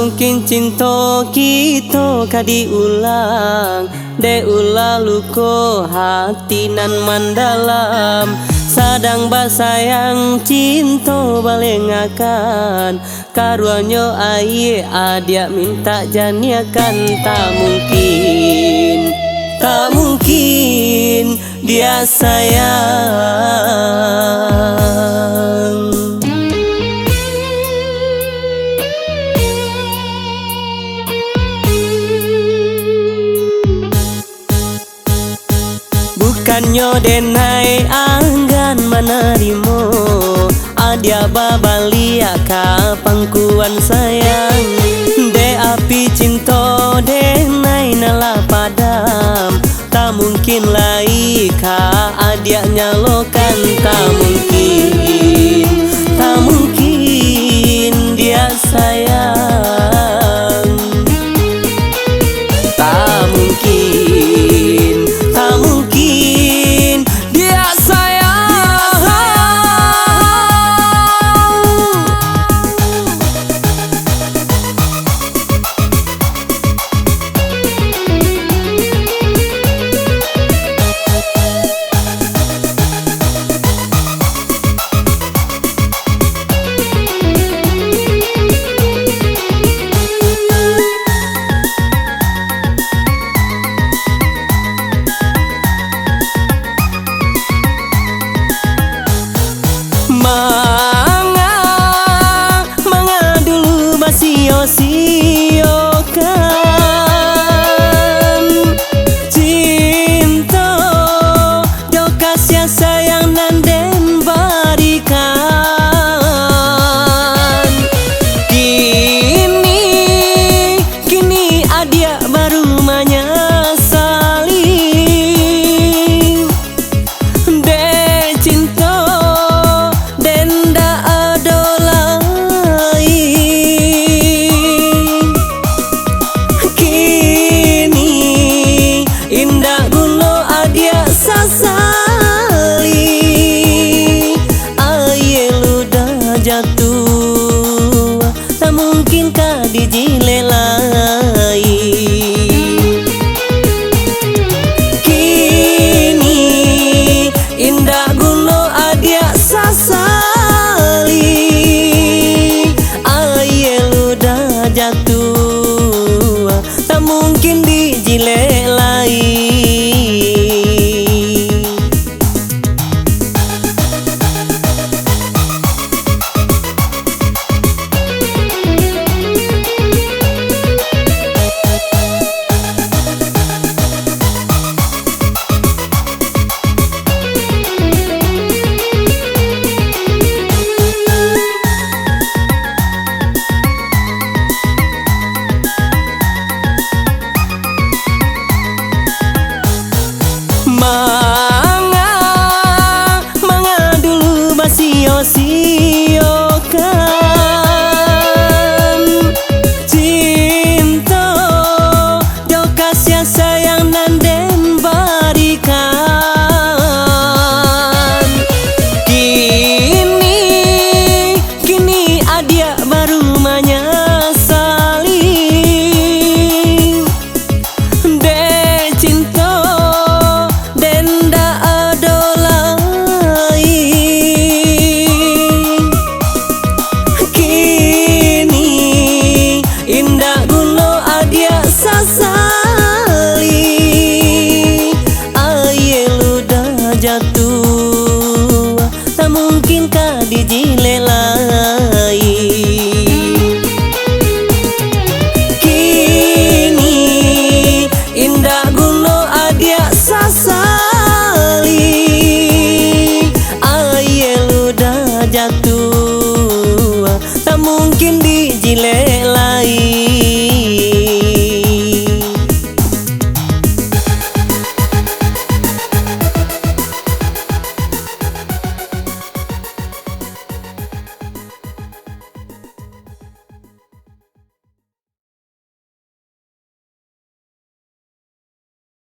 mungkin cinta kita kadi ulang, de ulah luko hati nan mandalam. Sadang basayang cinta balengakan, karuanyo aye adia minta janiakan. Tak mungkin dia sayang. Bukannya denai anggan menerimo, adia babalia ka pangkuan sayang. De api cinta denai nala padam, tak mungkin lai ka adia nyalokan. Tak mungkin dia sayang. Tak mungkin dia sayang. Manga dulu masio-siokan cinta, jauh kasih sayang nan den barikan. Kini adia baru menyesali, de cinta sasali. Aye ludah jatuh, tak mungkin kah dijilelai. Kini indah gulo adia sasali. Aye ludah jatuh, tak mungkin dijilelai.